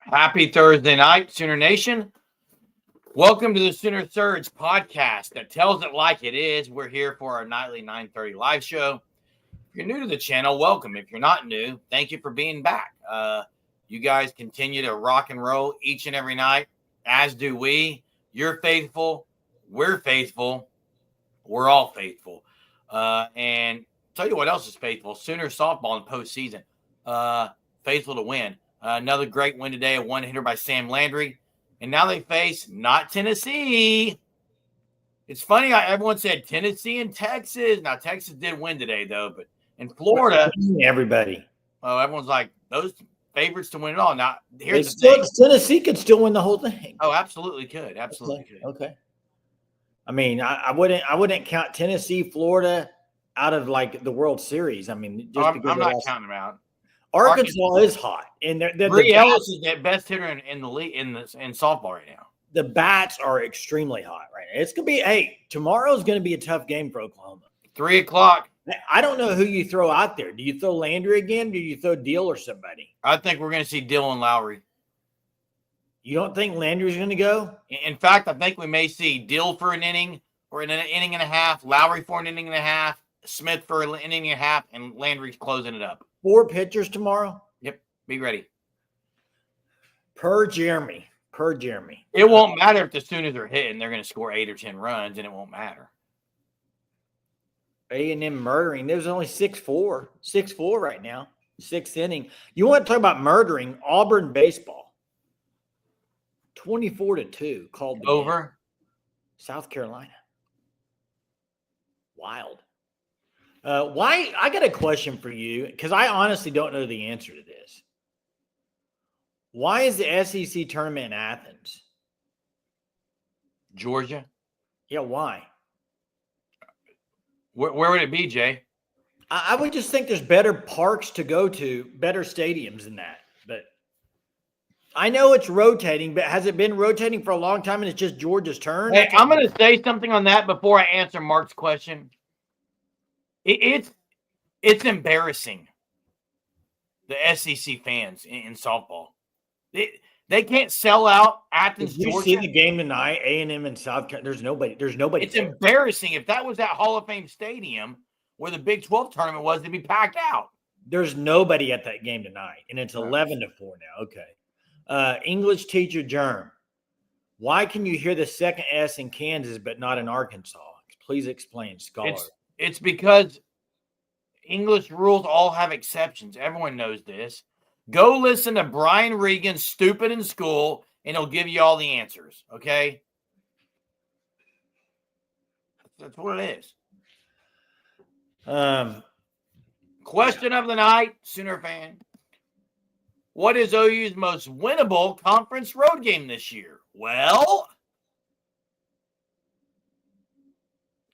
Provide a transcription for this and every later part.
Happy Thursday night, Sooner Nation. Welcome to the Sooner Surge podcast that tells it like it is. We're here for our nightly 9:30 live show. If you're new to the channel, welcome. If you're not new, thank you for being back. You guys continue to rock and roll each and every night, as do we. You're faithful. We're faithful. We're all faithful. And tell you what else is faithful. Sooner softball in postseason. Faithful to win. Another great win today, a one-hitter by Sam Landry. And now they face not Tennessee. It's funny how everyone said Tennessee and Texas. Now, Texas did win today, though. But in Florida, everybody. Oh, everyone's like, those favorites to win it all. Now, here's the thing. Tennessee could still win the whole thing. Oh, absolutely could. Absolutely could. Okay. I mean, I wouldn't count Tennessee, Florida out of like the World Series. I mean, just I'm not counting them out. Arkansas is hot, and Bree Ellis is the best hitter in the league in softball right now. The bats are extremely hot right now. It's gonna be tomorrow's gonna be a tough game for Oklahoma. 3:00. I don't know who you throw out there. Do you throw Landry again? Do you throw Deal or somebody? I think we're going to see Dylan Lowry. You don't think Landry's going to go? In fact, I think we may see Dill for an inning or an inning and a half, Lowry for an inning and a half, Smith for an inning and a half, and Landry's closing it up. 4 pitchers tomorrow? Yep. Be ready. Per Jeremy. It won't matter if the Sooners are hitting. They're going to score 8 or 10 runs, and it won't matter. A&M murdering. There's only 6-4 right now. 6th inning. You want to talk about murdering? Auburn baseball. 24-2 called the over. Game. South Carolina. Wild. Why? I got a question for you because I honestly don't know the answer to this. Why is the SEC tournament in Athens? Georgia? Yeah, why? Where would it be, Jay? I would just think there's better parks to go to, better stadiums than that. But I know it's rotating, but has it been rotating for a long time and it's just Georgia's turn? Hey, I'm going to say something on that before I answer Mark's question. It's embarrassing, the SEC fans in softball. They can't sell out Athens, Did you Georgia. see the game tonight? A&M and South Carolina. There's nobody. It's embarrassing. If that was at Hall of Fame Stadium where the Big 12 tournament was, it'd be packed out. There's nobody at that game tonight, and it's 11-4 now. Okay. English teacher Germ. Why can you hear the second S in Kansas but not in Arkansas? Please explain, scholar. It's because English rules all have exceptions. Everyone knows this. Go listen to Brian Regan's Stupid in School, and he'll give you all the answers, okay? That's what it is. Question of the night, Sooner fan. What is OU's most winnable conference road game this year? Well,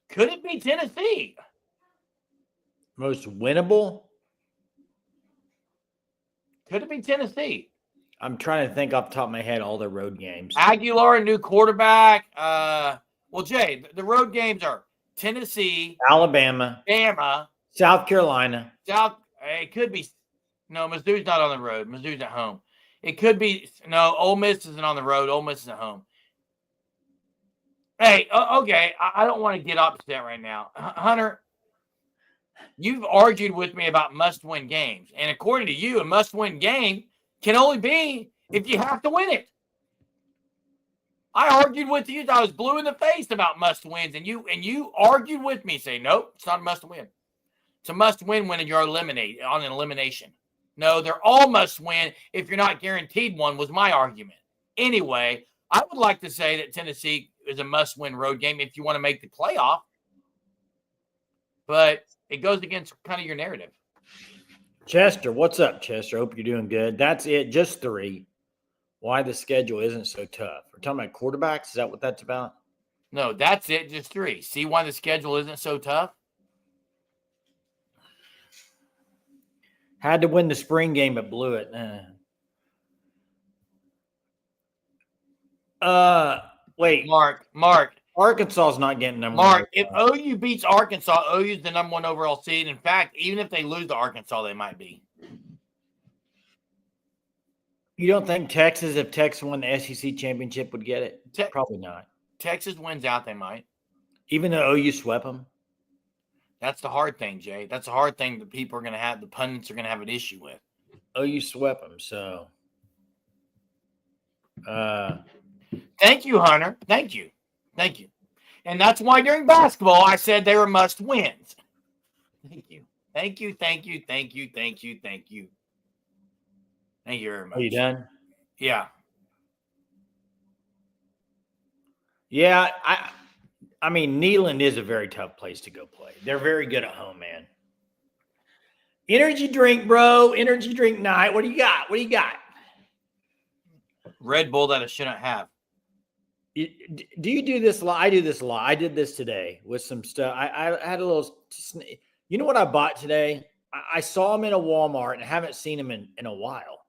could it be Tennessee? Most winnable? Could it be Tennessee? I'm trying to think off the top of my head all the road games. Aguilar, new quarterback. Well, Jay, the road games are Tennessee, Alabama, Bama, South Carolina. It could be. No, Mizzou's not on the road. Mizzou's at home. It could be. No, Ole Miss isn't on the road. Ole Miss is at home. Hey, okay. I don't want to get upset right now. Hunter, you've argued with me about must-win games. And according to you, a must-win game can only be if you have to win it. I argued with you. I was blue in the face about must-wins. And you argued with me, saying, nope, it's not a must-win. It's a must-win when you're eliminated on an elimination. No, they're all must-win if you're not guaranteed one, was my argument. Anyway, I would like to say that Tennessee is a must-win road game if you want to make the playoff. But it goes against kind of your narrative. Chester, what's up, Chester? Hope you're doing good. That's it, just 3. Why the schedule isn't so tough. We're talking about quarterbacks? Is that what that's about? No, that's it, just 3. See why the schedule isn't so tough? Had to win the spring game, but blew it. Wait. Mark. Arkansas's not getting number Mark, one. if OU beats Arkansas, OU's the number 1 overall seed. In fact, even if they lose to Arkansas, they might be. You don't think Texas, if Texas won the SEC championship, would get it? Probably not. Texas wins out, they might. Even though OU swept them? That's the hard thing, Jay. That's the hard thing that people are going to have, the pundits are going to have an issue with. OU swept them, so. Thank you, Hunter. Thank you. Thank you. And that's why during basketball, I said they were must wins. Thank you. Thank you. Thank you. Thank you. Thank you. Thank you. Thank you very much. Are you done? Yeah. Yeah, I mean, Neyland is a very tough place to go play. They're very good at home, man. Energy drink, bro. Energy drink night. What do you got? What do you got? Red Bull that I shouldn't have. Do you do this a lot? I do this a lot. I did this today with some stuff. I had a little. You know what I bought today? I saw them in a Walmart and I haven't seen them in a while.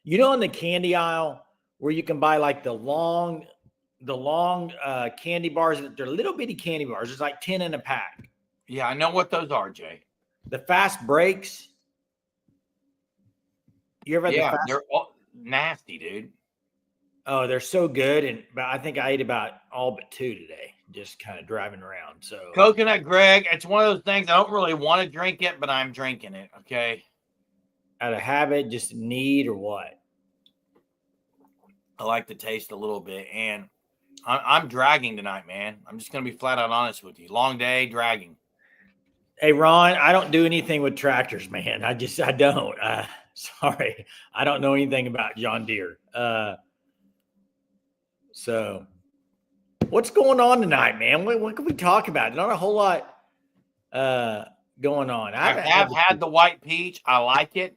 You know, in the candy aisle where you can buy like the long candy bars. They're little bitty candy bars. It's like 10 in a pack. Yeah, I know what those are, Jay. The fast breaks. You ever had they're all nasty, dude. Oh, they're so good. But I think I ate about all but 2 today, just kind of driving around. So Coconut Greg, it's one of those things I don't really want to drink it, but I'm drinking it. Okay. Out of habit, just need or what? I like the taste a little bit, and I'm dragging tonight, man. I'm just gonna be flat out honest with you. Long day, dragging. Hey, Ron, I don't do anything with tractors, man. I don't. Sorry, I don't know anything about John Deere. So, what's going on tonight, man? What can we talk about? Not a whole lot going on. I have had the white peach. I like it.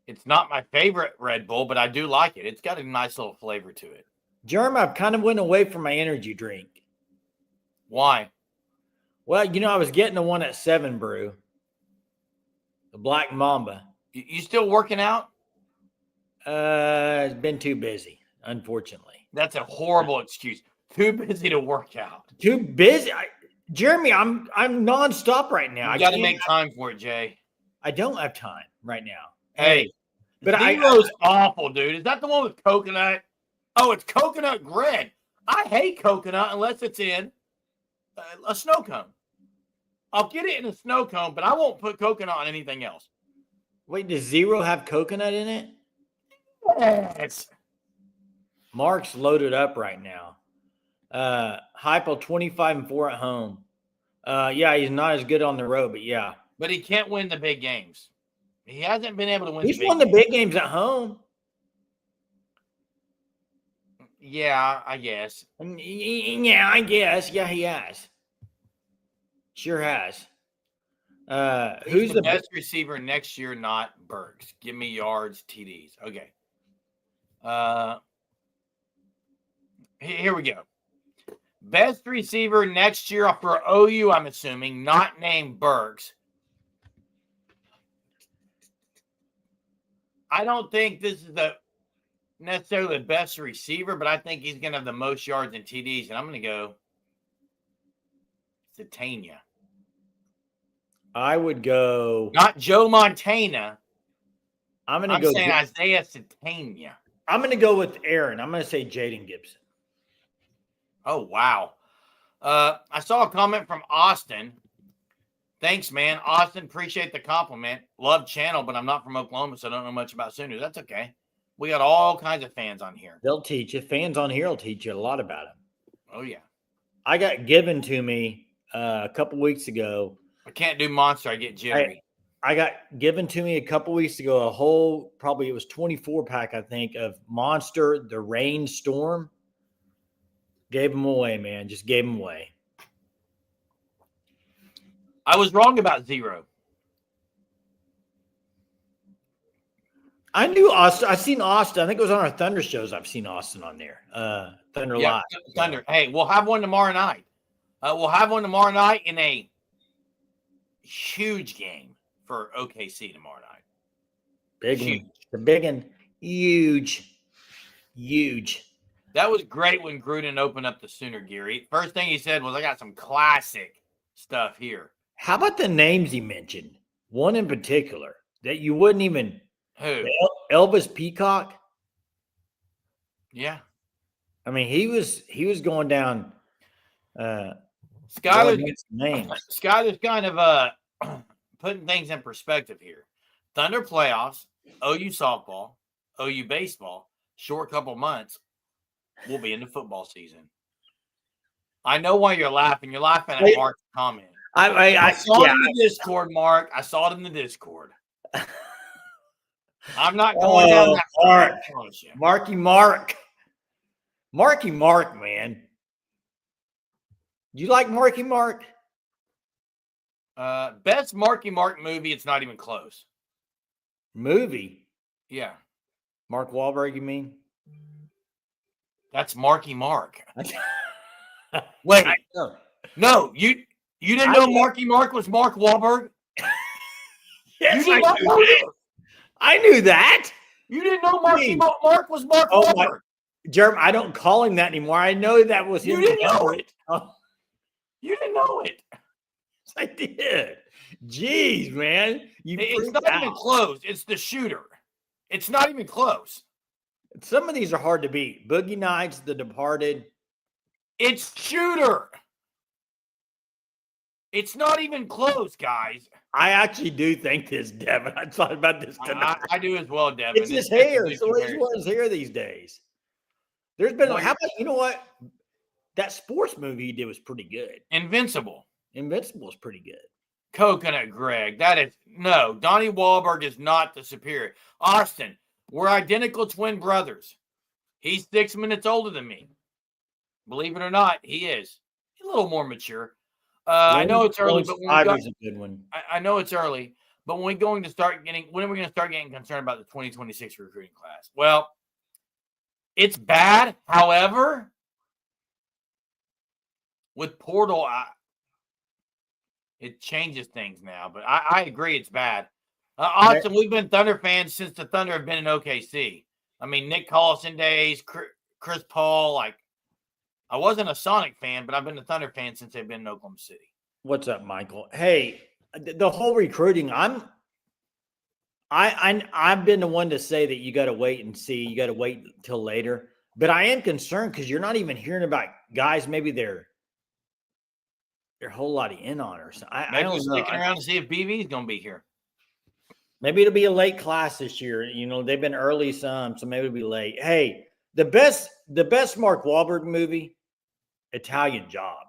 It's not my favorite Red Bull, but I do like it. It's got a nice little flavor to it. Germ, I've kind of went away from my energy drink. Why? Well, you know, I was getting the one at 7 Brew, the Black Mamba. You still working out? It's been too busy, unfortunately. That's a horrible excuse. Too busy to work out. Too busy? Jeremy, I'm nonstop right now. You got to make time for it, Jay. I don't have time right now. Hey, but Zero's awful, dude. Is that the one with coconut? Oh, it's Coconut Greg. I hate coconut unless it's in a snow cone. I'll get it in a snow cone, but I won't put coconut on anything else. Wait, does Zero have coconut in it? Yes. Mark's loaded up right now. Hypo 25-4 at home. Yeah, he's not as good on the road, but yeah. But he can't win the big games. He hasn't been able to win. He's won the big games at home. Yeah, I guess. Yeah, I guess. Yeah, he has. Sure has. Who's the best receiver next year? Not Burks. Give me yards, TDs. Okay. Here we go. Best receiver next year for OU, I'm assuming, not named Burks. I don't think this is necessarily the best receiver, but I think he's going to have the most yards and TDs, and I'm going to go Satania. I would go. Not Joe Montana. I'm saying Isaiah Satania. I'm going to go with Aaron. I'm going to say Jaden Gibson. Oh, wow. I saw a comment from Austin. Thanks, man. Austin, appreciate the compliment. Love channel, but I'm not from Oklahoma, so I don't know much about Sooners. That's okay. We got all kinds of fans on here. They'll teach you. Fans on here will teach you a lot about them. Oh, yeah. I got given to me a couple weeks ago. I can't do Monster. I get jittery. I got given to me a couple weeks ago a whole, probably it was 24-pack, I think, of Monster, the Rainstorm. Gave them away, man. Just gave them away. I was wrong about Zero. I knew Austin. I've seen Austin. I think it was on our Thunder shows. I've seen Austin on there. Thunder Live. Thunder. Hey, we'll have one tomorrow night. We'll have one tomorrow night in a huge game for OKC tomorrow night. Big one. The big one. Huge. Huge. That was great when Gruden opened up the Sooner gear. First thing he said was, I got some classic stuff here. How about the names he mentioned? One in particular that you wouldn't even. Who? Elvis Peacock. Yeah. I mean, he was going down. Skyler's names. Skyler's kind of putting things in perspective here. Thunder playoffs, OU softball, OU baseball, short couple months, we'll be into football season. I know why you're laughing. You're laughing at Mark's comment. I saw it in the Discord, Mark. I saw it in the Discord. I'm not going down that Mark. Marky Mark, man. You like Marky Mark? Best Marky Mark movie. It's not even close. Movie? Yeah. Mark Wahlberg, you mean? That's Marky Mark. Wait. No, you didn't know Marky Mark was Mark Wahlberg? Yes, I knew that. You didn't know Mark was Mark Wahlberg. Jerm, I don't call him that anymore. I know that was him. You didn't know it. You didn't know it. I did. Jeez, man. It's not even close. It's the shooter. It's not even close. Some of these are hard to beat. Boogie Nights, The Departed. It's shooter. It's not even close, guys. I actually do think this, Devin. I thought about this tonight. I do as well, Devin. It's his hair. It's the way he wears hair these days. There's been, how about, you know what? That sports movie he did was pretty good. Invincible is pretty good. Coconut Greg. Donnie Wahlberg is not the superior. Austin, we're identical twin brothers. He's 6 minutes older than me. Believe it or not, he is. He's a little more mature. I know it's early, but a good one. I know it's early, but when are we going to start getting concerned about the 2026 recruiting class? Well, it's bad. However, with portal, it changes things now. But I agree, it's bad. Austin, we've been Thunder fans since the Thunder have been in OKC. I mean, Nick Collison days, Chris Paul, I wasn't a Sonic fan, but I've been a Thunder fan since they've been in Oklahoma City. What's up, Michael? Hey, the whole recruiting, I've been the one to say that you got to wait and see. You got to wait until later. But I am concerned because you're not even hearing about guys. Maybe they're a whole lot in on or something. I don't know. Sticking around to see if BV is going to be here. Maybe it'll be a late class this year. You know, they've been early some, so maybe it'll be late. Hey, the best Mark Wahlberg movie, Italian Job.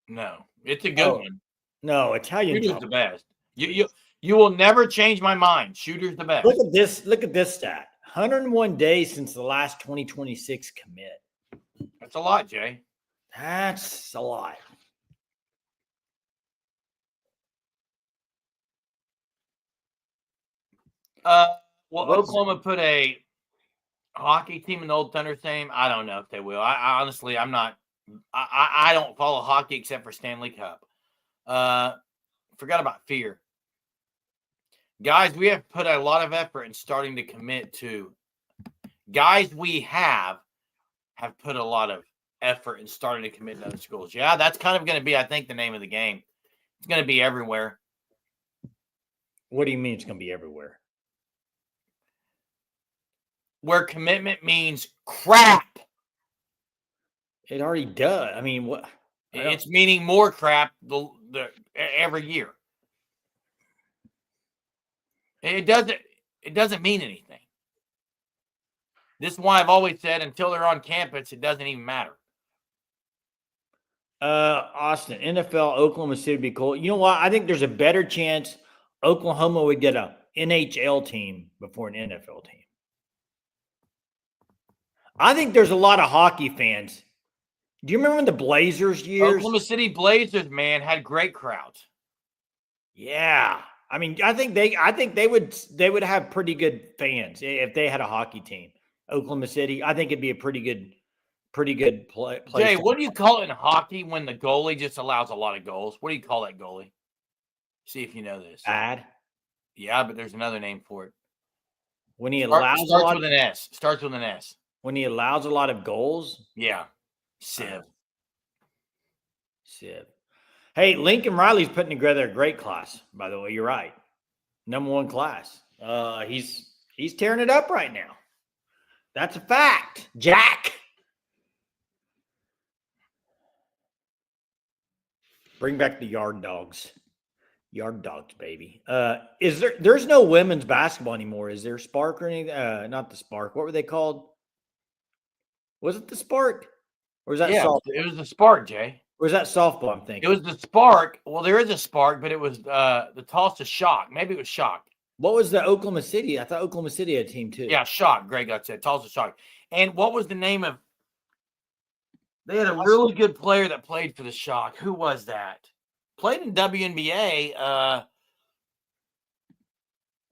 No, it's a good one. No, Italian Job. Shooter's the best. You will never change my mind. Shooter's the best. Look at this stat. 101 days since the last 2026 commit. That's a lot, Jay. That's a lot. Oklahoma put a hockey team in the old Thunder name. I don't know if they will. I honestly, I'm not. I don't follow hockey except for Stanley Cup. Forgot about fear. Guys, we have put a lot of effort in starting to commit to. Guys, we have put a lot of effort in starting to commit to other schools. Yeah, that's kind of going to be, I think, the name of the game. It's going to be everywhere. What do you mean it's going to be everywhere? Where commitment means crap. It already does. I mean, what? It's meaning more crap every year. It doesn't mean anything. This is why I've always said until they're on campus, it doesn't even matter. Austin, NFL, Oklahoma City would be cool. You know what? I think there's a better chance Oklahoma would get an NHL team before an NFL team. I think there's a lot of hockey fans. Do you remember the Blazers years? Oklahoma City Blazers, man, had great crowds. Yeah. I mean, I think they would have pretty good fans if they had a hockey team. Oklahoma City, I think it'd be a pretty good place. Jay, what do you call it in hockey when the goalie just allows a lot of goals? What do you call that goalie? See if you know this. Bad. Yeah, but there's another name for it. When he allows starts with an S. Starts with an S. When he allows a lot of goals? Yeah. Civ. Hey, Lincoln Riley's putting together a great class, by the way. You're right. Number one class. He's He's tearing it up right now. That's a fact, Jack. Bring back the yard dogs. Yard dogs, baby. There's no women's basketball anymore, is there? Spark or anything? Not the Spark. What were they called? Was it the Spark? Or was that softball? It was the Spark, Jay. Or was that softball, I'm thinking? It was the Spark. Well, there is a Spark, but it was the Tulsa Shock. Maybe it was Shock. What was the Oklahoma City? I thought Oklahoma City had a team too. Yeah, Shock. Greg got said. Tulsa Shock. And what was the name of? They had a really good player that played for the Shock. Who was that? Played in WNBA.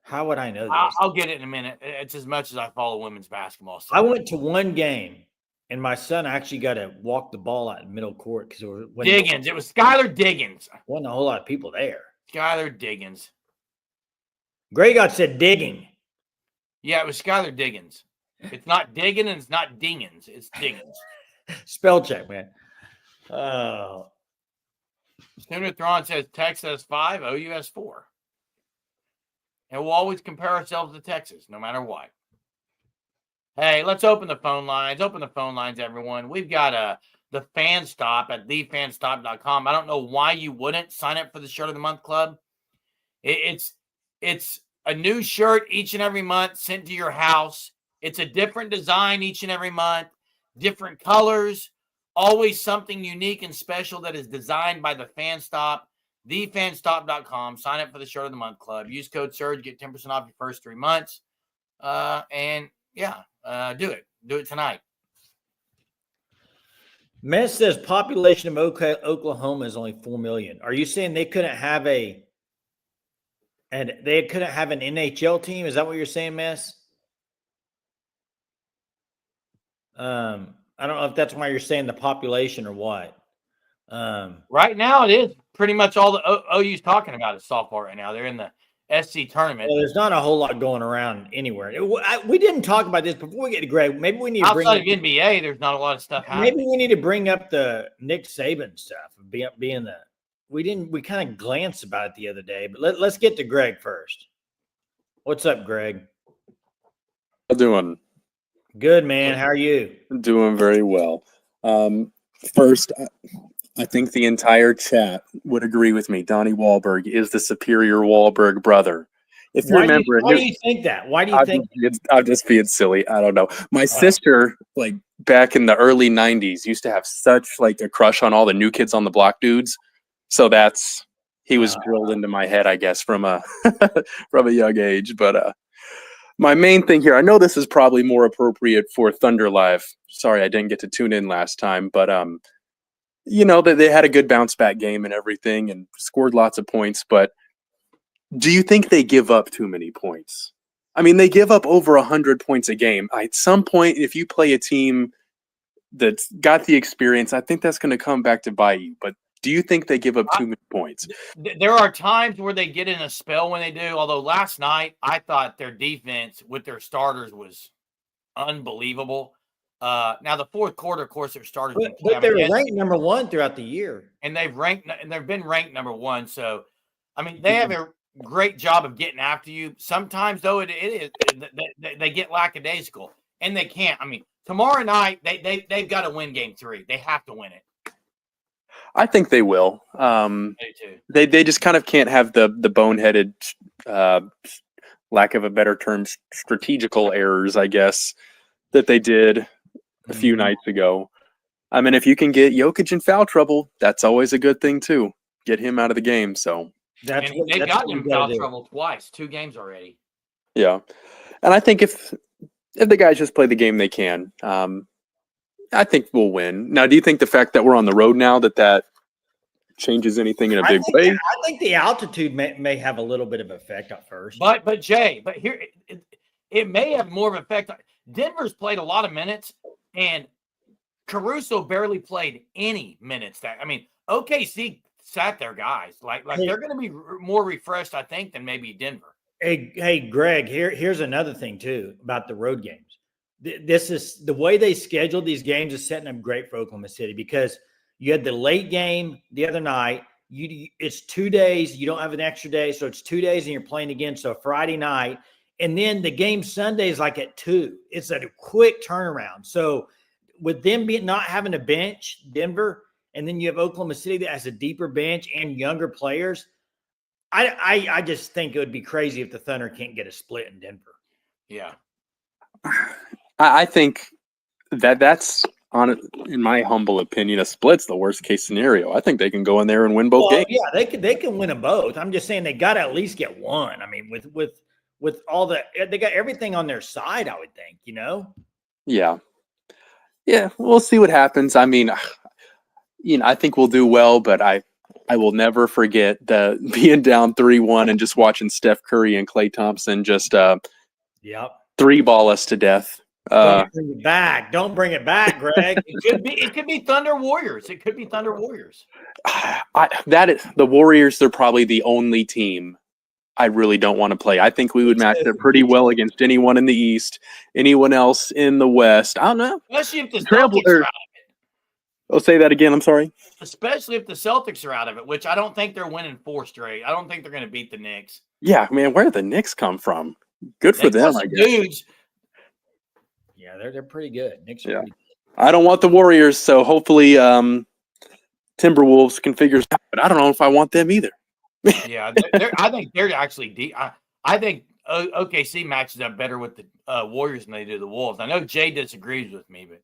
How would I know this? I'll get it in a minute. It's as much as I follow women's basketball. So. I went to one game, and my son actually got to walk the ball out in middle court because it was Diggins. It was Skylar Diggins. Wasn't a whole lot of people there. Skylar Diggins. Greg said digging. Yeah, it was Skylar Diggins. It's not digging and it's not dingins. It's Diggins. Spell check, man. Oh. Sooner Thrawn says Texas 5, OUS 4. And we'll always compare ourselves to Texas, no matter what. Hey, let's open the phone lines. Open the phone lines, everyone. We've got the Fan Stop at thefanstop.com. I don't know why you wouldn't sign up for the Shirt of the Month Club. It's a new shirt each and every month sent to your house. It's a different design each and every month, different colors, always something unique and special that is designed by the Fan Stop, thefanstop.com. Sign up for the Shirt of the Month Club. Use code SURGE, get 10% off your first 3 months. Do it. Do it tonight. Mess says population of Oklahoma is only 4 million. Are you saying they couldn't have an NHL team? Is that what you're saying, Mess? I don't know if that's why you're saying the population or what. Right now, it is pretty much all the OU's talking about is softball right now. They're in the SC tournament. Well, there's not a whole lot going around anywhere. We didn't talk about this before we get to Greg. Maybe we need to bring outside of NBA. There's not a lot of stuff happening. Maybe we need to bring up the Nick Saban stuff. We kind of glanced about it the other day, but let's get to Greg first. What's up, Greg? How doing? Good, man. How are you? Doing very well. First, I think the entire chat would agree with me. Donnie Wahlberg is the superior Wahlberg brother. If you remember, why do you think that? Why do you think? I'm just being silly. I don't know. My sister, like back in the early '90s, used to have such like a crush on all the New Kids on the Block dudes. So he was drilled into my head, I guess, from a from a young age. But my main thing here, I know this is probably more appropriate for Thunder Live. Sorry, I didn't get to tune in last time, but they had a good bounce back game and everything and scored lots of points. But do you think they give up too many points? I mean, they give up over 100 points a game. At some point, if you play a team that's got the experience, I think that's going to come back to bite you. But do you think they give up too many points? There are times where they get in a spell when they do. Although last night, I thought their defense with their starters was unbelievable. Now the fourth quarter, of course, their starters. But they were ranked number 1 throughout the year, and they've been ranked number 1. So, I mean, they have a great job of getting after you. Sometimes, though, they get lackadaisical, and they can't. I mean, tomorrow night they've got to win Game 3. They have to win it. I think they will. They just kind of can't have the boneheaded, lack of a better term, strategical errors, I guess, that they did a few nights ago. I mean, if you can get Jokic in foul trouble, that's always a good thing too. Get him out of the game. So they've gotten him in foul trouble twice, 2 games already. Yeah, and I think if the guys just play the game they can, I think we'll win. Now, do you think the fact that we're on the road now that changes anything in a big way? I think the altitude may have a little bit of effect at first. But Jay, here it may have more of an effect. Denver's played a lot of minutes, and Caruso barely played any minutes. OKC sat their guys. They're going to be more refreshed, I think, than maybe Denver. Hey, Greg. Here's another thing too about the road games. This is the way they scheduled these games is setting up great for Oklahoma City because you had the late game the other night. It's 2 days. You don't have an extra day, so it's 2 days, and you're playing again. So Friday night, And then the game Sunday is like at 2. It's a quick turnaround. So with them not having a bench, Denver, and then you have Oklahoma City that has a deeper bench and younger players, I just think it would be crazy if the Thunder can't get a split in Denver. Yeah. I think that's in my humble opinion, a split's the worst case scenario. I think they can go in there and win both games. Yeah, they can win them both. I'm just saying they got to at least get one. I mean, with all they got everything on their side, I would think, Yeah. Yeah, we'll see what happens. I mean, I think we'll do well, but I will never forget being down 3-1 and just watching Steph Curry and Klay Thompson just three-ball us to death. Don't bring it back. Don't bring it back, Greg. It could be Thunder Warriors. It could be Thunder Warriors. The Warriors. They're probably the only team I really don't want to play. I think we would match it pretty well against anyone in the East, anyone else in the West. I don't know. Especially if the Celtics are out of it. I'll say that again. I'm sorry. Especially if the Celtics are out of it, which I don't think they're winning 4 straight. I don't think they're going to beat the Knicks. Yeah, man. Where did the Knicks come from? Good for them, I guess. Dudes. Yeah, they're pretty good. Knicks are pretty good. I don't want the Warriors, so hopefully Timberwolves can figure it out. But I don't know if I want them either. Yeah, I think they're actually deep. I think OKC matches up better with the Warriors than they do the Wolves. I know Jay disagrees with me, but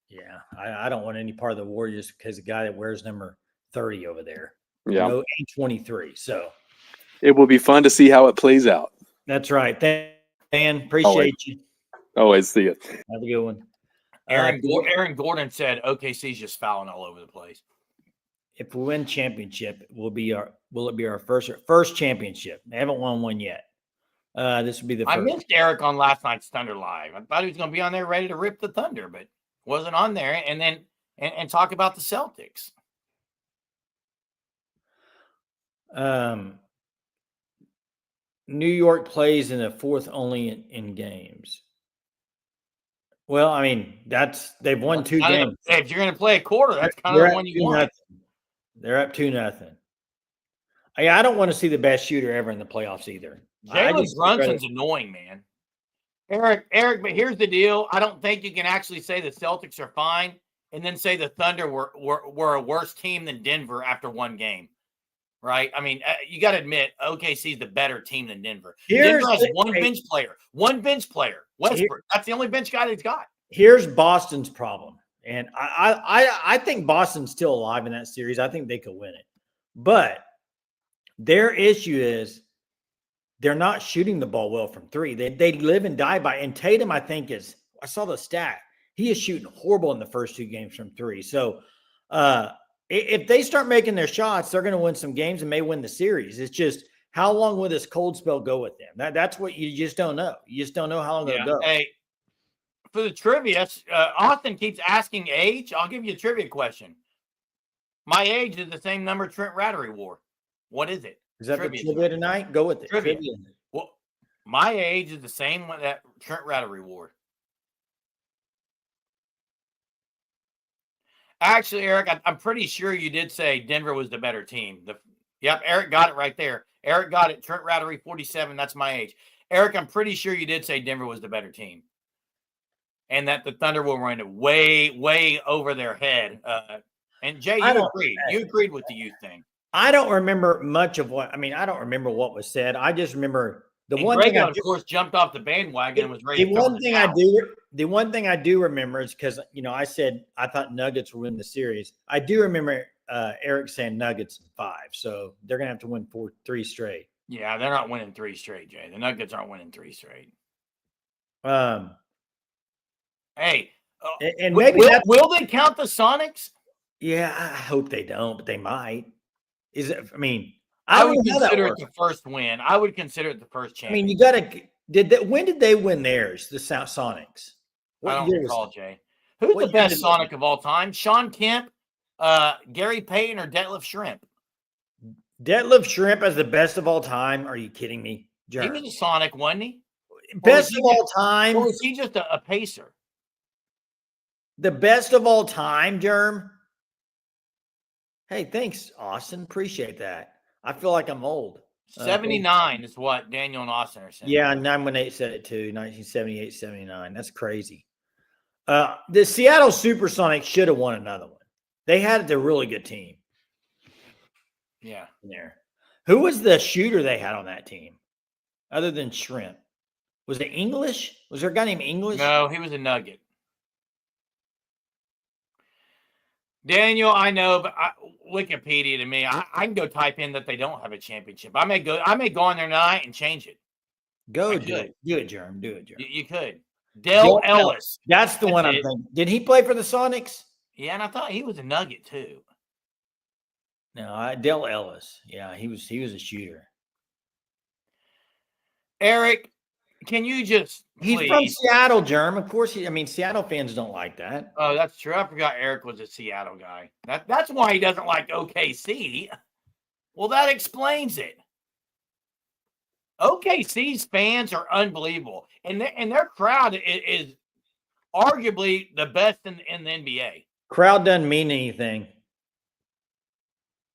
yeah, I don't want any part of the Warriors because the guy that wears number 30 over there, and 23. So it will be fun to see how it plays out. That's right, Dan. Appreciate you. Always see it. Have a good one. Aaron Gordon said OKC's just fouling all over the place. If we win championship, will it be our first championship? They haven't won one yet. This would be the first. I missed Eric on last night's Thunder Live. I thought he was going to be on there ready to rip the Thunder, but wasn't on there. And then and talk about the Celtics. New York plays in the fourth only in games. Well, I mean, they've won 2 games. If you're going to play a quarter, that's kind of the one you want. They're up 2-0. I don't want to see the best shooter ever in the playoffs either. Jalen Brunson's annoying, man. Eric, but here's the deal. I don't think you can actually say the Celtics are fine and then say the Thunder were a worse team than Denver after one game, right? I mean, you got to admit, OKC is the better team than Denver. Denver has one bench player, Westbrook. That's the only bench guy that's got. Here's Boston's problem. And I think Boston's still alive in that series. I think they could win it. But their issue is they're not shooting the ball well from 3. They live and die by. And Tatum, I think, I saw the stat. He is shooting horrible in the first 2 games from 3. So if they start making their shots, they're going to win some games and may win the series. It's just how long will this cold spell go with them? That's what you just don't know. You just don't know how long it'll go. Hey, for the trivia, Austin keeps asking age. I'll give you a trivia question. My age is the same number Trent Rattery wore. What is it? Is that the trivia tonight? Go with it. Trivia. Well, my age is the same one that Trent Rattery wore. Actually, Eric, I'm pretty sure you did say Denver was the better team. Yep, Eric got it right there. Eric got it. Trent Rattery, 47. That's my age. Eric, I'm pretty sure you did say Denver was the better team. And that the Thunder will run it way, way over their head. And Jay, you agreed. You agreed with the youth thing. I don't remember much of I don't remember what was said. I just remember Greg, of course, jumped off the bandwagon and was ready. The one thing I do remember is because I said I thought Nuggets would win the series. I do remember Eric saying Nuggets in 5, so they're gonna have to win 3 straight. Yeah, they're not winning 3 straight, Jay. The Nuggets aren't winning 3 straight. Hey, and maybe will they count the Sonics? Yeah, I hope they don't, but they might. Is it? I mean, I would consider it the first win. I would consider it the first championship. I mean, you got to. When did they win theirs? The Sonics. I don't recall, Jay. Who's the best Sonic of all time? Sean Kemp, Gary Payton, or Detlef Schrempf? Detlef Schrempf as the best of all time? Are you kidding me? He was a Sonic, wasn't he? Best of all time. Or was he just a pacer? The best of all time, Germ. Hey, thanks, Austin. Appreciate that. I feel like I'm old. 79 is what Daniel and Austin are saying. Yeah, 918 said it too. 1978, 79. That's crazy. The Seattle Supersonics should have won another one. They had a really good team. Yeah. There. Who was the shooter they had on that team other than Shrimp? Was it English? Was there a guy named English? No, he was a Nugget. Daniel, I know, but Wikipedia to me, I can go type in that they don't have a championship. I may go on there tonight and change it. Go do it. Do it, Jerm. Do it, Jerm. You could. Dale Ellis. That's the one I'm thinking. Did he play for the Sonics? Yeah, and I thought he was a Nugget too. No, Dale Ellis. Yeah, he was a shooter. Eric, can you just He's from Seattle, Germ. Of course, Seattle fans don't like that. Oh, that's true. I forgot Eric was a Seattle guy. That's why he doesn't like OKC. Well, that explains it. OKC's fans are unbelievable, and their crowd is arguably the best in the NBA. Crowd doesn't mean anything.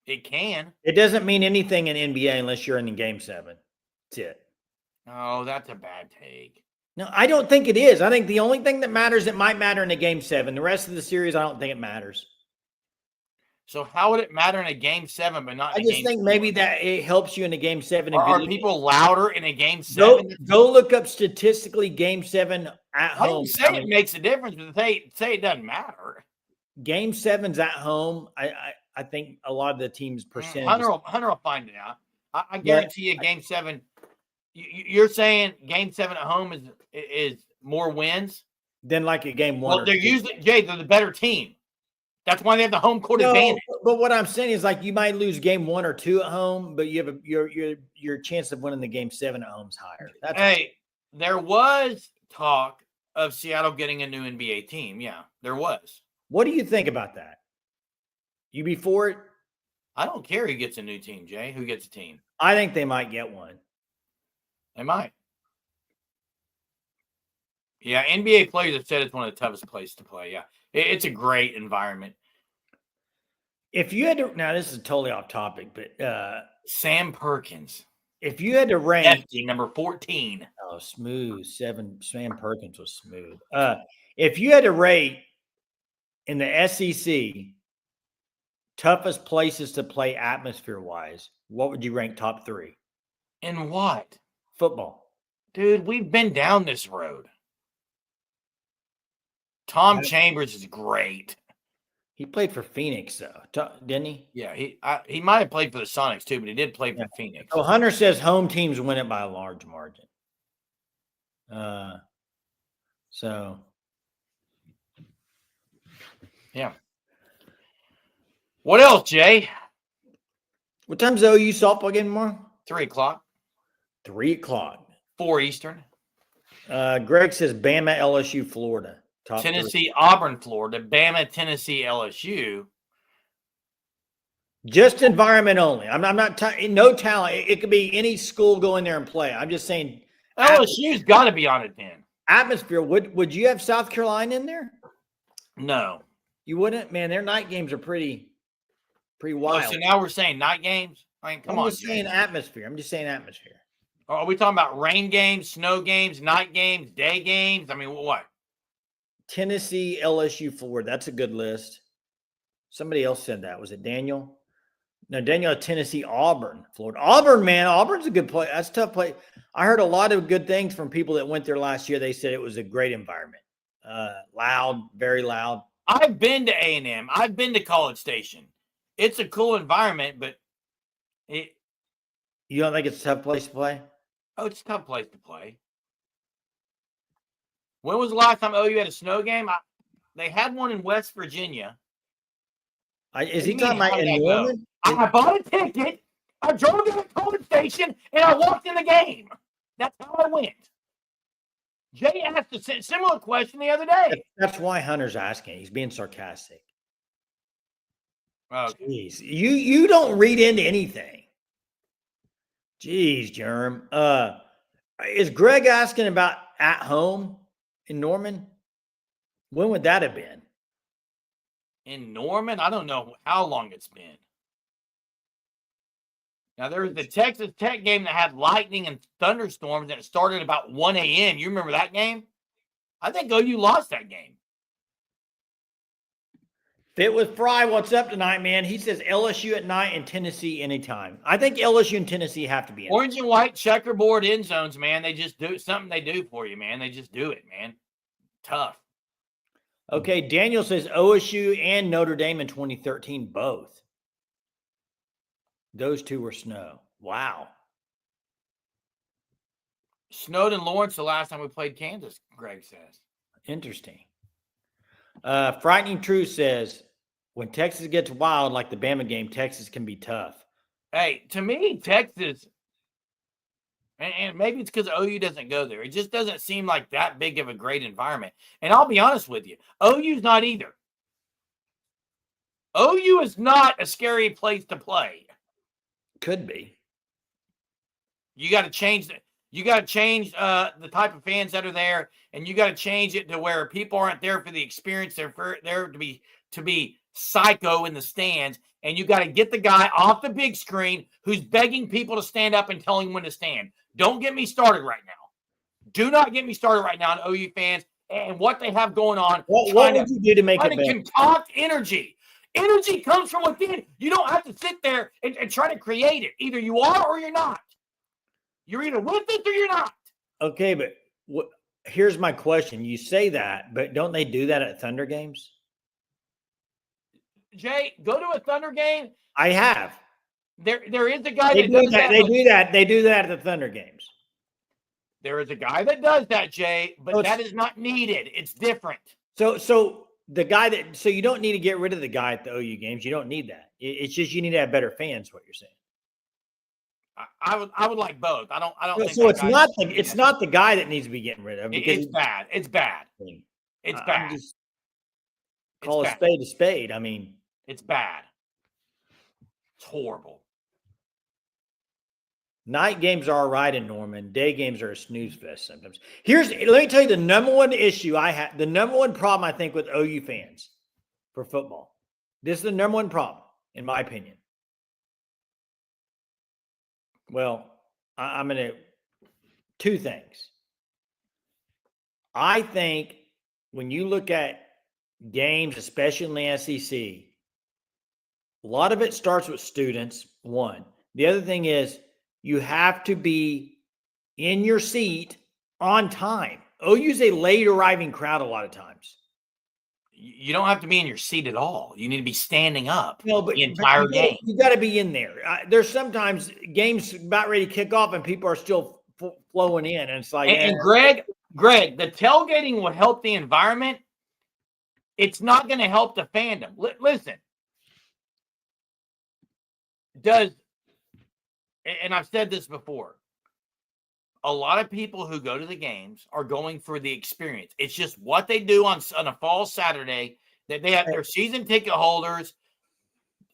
It can. It doesn't mean anything in NBA unless you're in Game 7. That's it. Oh, that's a bad take. No, I don't think it is. I think the only thing that matters, it might matter in a Game 7. The rest of the series, I don't think it matters. So how would it matter in a Game 7, but not in a Game 4? I just think maybe that it helps you in a Game 7. Are people louder in a Game 7? Go look up statistically Game 7 at home. I don't say it makes a difference, but say it doesn't matter. Game 7's at home. I think a lot of the teams' percentage. Hunter will find it out. I guarantee you, Game 7. You're saying Game 7 at home is more wins than like a Game 1. Well, they're the better team. That's why they have the home court advantage. But what I'm saying is, like, you might lose Game 1 or 2 at home, but you have your chance of winning the Game 7 at home is higher. There was talk of Seattle getting a new NBA team. Yeah, there was. What do you think about that? You be for it? I don't care who gets a new team, Jay. Who gets a team? I think they might get one. They might. Yeah, NBA players have said it's one of the toughest places to play. Yeah, it's a great environment. If you had to, now this is totally off topic, but Sam Perkins. If you had to rank number 14. Oh, smooth. Sam Perkins was smooth. If you had to rate in the SEC toughest places to play atmosphere-wise, what would you rank top 3? In what? Football. Dude, we've been down this road. Tom Chambers is great. He played for Phoenix, though, didn't he? Yeah, he might have played for the Sonics, too, but he did play for Phoenix. So Hunter says home teams win it by a large margin. Yeah. What else, Jay? What time's the OU softball game tomorrow? 3 o'clock. 3 o'clock. 4 Eastern. Greg says Bama, LSU, Florida. Tennessee, 3. Auburn, Florida. Bama, Tennessee, LSU. Just environment only. I'm not no talent. It could be any school go in there and play. I'm just saying LSU's got to be on it then. Atmosphere. Would you have South Carolina in there? No. You wouldn't? Man, their night games are pretty wild. Oh, so now we're saying night games? I mean, come on. I'm just saying atmosphere. Are we talking about rain games, snow games, night games, day games? I mean, what? Tennessee, LSU, Florida. That's a good list. Somebody else said that. Was it Daniel? No, Daniel, Tennessee, Auburn, Florida. Auburn, man. Auburn's a good play. That's a tough play. I heard a lot of good things from people that went there last year. They said it was a great environment. Loud, very loud. I've been to A&M. I've been to College Station. It's a cool environment, but you don't think it's a tough place to play? Oh, it's a tough place to play. When was the last time OU had a snow game? They had one in West Virginia. Is he talking about in Norman? I bought a ticket. I drove to the College Station, and I walked in the game. That's how I went. Jay asked a similar question the other day. That's why Hunter's asking. He's being sarcastic. Oh, jeez. You don't read into anything. Jeez, Germ. Is Greg asking about at home in Norman? When would that have been? In Norman? I don't know how long it's been. Now, there was the Texas Tech game that had lightning and thunderstorms, and it started about 1 a.m. You remember that game? I think OU lost that game. Fit with Fry, what's up tonight, man? He says LSU at night and Tennessee anytime. I think LSU and Tennessee have to be in. Orange and white checkerboard end zones, man. They just do something they do for you, man. They just do it, man. Tough. Okay, Daniel says OSU and Notre Dame in 2013, both. Those two were snow. Wow. Snowed in Lawrence the last time we played Kansas, Greg says. Interesting. Frightening Truth says, when Texas gets wild like the Bama game, Texas can be tough. Hey, to me, Texas, and maybe it's because OU doesn't go there. It just doesn't seem like that big of a great environment. And I'll be honest with you, OU's not either. OU is not a scary place to play. Could be. You got to change that. You got to change the type of fans that are there, and you got to change it to where people aren't there for the experience. They're there to be psycho in the stands, and you got to get the guy off the big screen who's begging people to stand up and telling when to stand. Don't get me started right now. Do not get me started right now on OU fans and what they have going on. What would you do to make it better? Concoct energy. Energy comes from within. You don't have to sit there and try to create it. Either you are or you're not. You're either with it or you're not. Okay, but here's my question. You say that, but don't they do that at Thunder games? Jay, go to a Thunder game. I have. There is a guy that does that. They do that at the Thunder games. There is a guy that does that, Jay, but that is not needed. It's different. So the guy so you don't need to get rid of the guy at the OU games. You don't need that. It's just you need to have better fans. What you're saying. I would like both. I don't. Think so it's not the guy that needs to be getting rid of because it's bad. It's bad. It's bad. Just call a spade a spade. I mean, it's bad. It's horrible. Night games are all right in Norman. Day games are a snooze fest sometimes. Let me tell you the number one issue I have. The number one problem I think with OU fans for football. This is the number one problem, in my opinion. Well, I'm going to two things. I think when you look at games, especially in the SEC, a lot of it starts with students, one. The other thing is you have to be in your seat on time. OU's a late arriving crowd a lot of times. You don't have to be in your seat at all. You need to be standing up but the entire game. You got to be in there. There's sometimes games about ready to kick off and people are still flowing in. And it's like, and Greg, the tailgating will help the environment. It's not going to help the fandom. Listen, and I've said this before, a lot of people who go to the games are going for the experience. It's just what they do on a fall Saturday that they have their season ticket holders.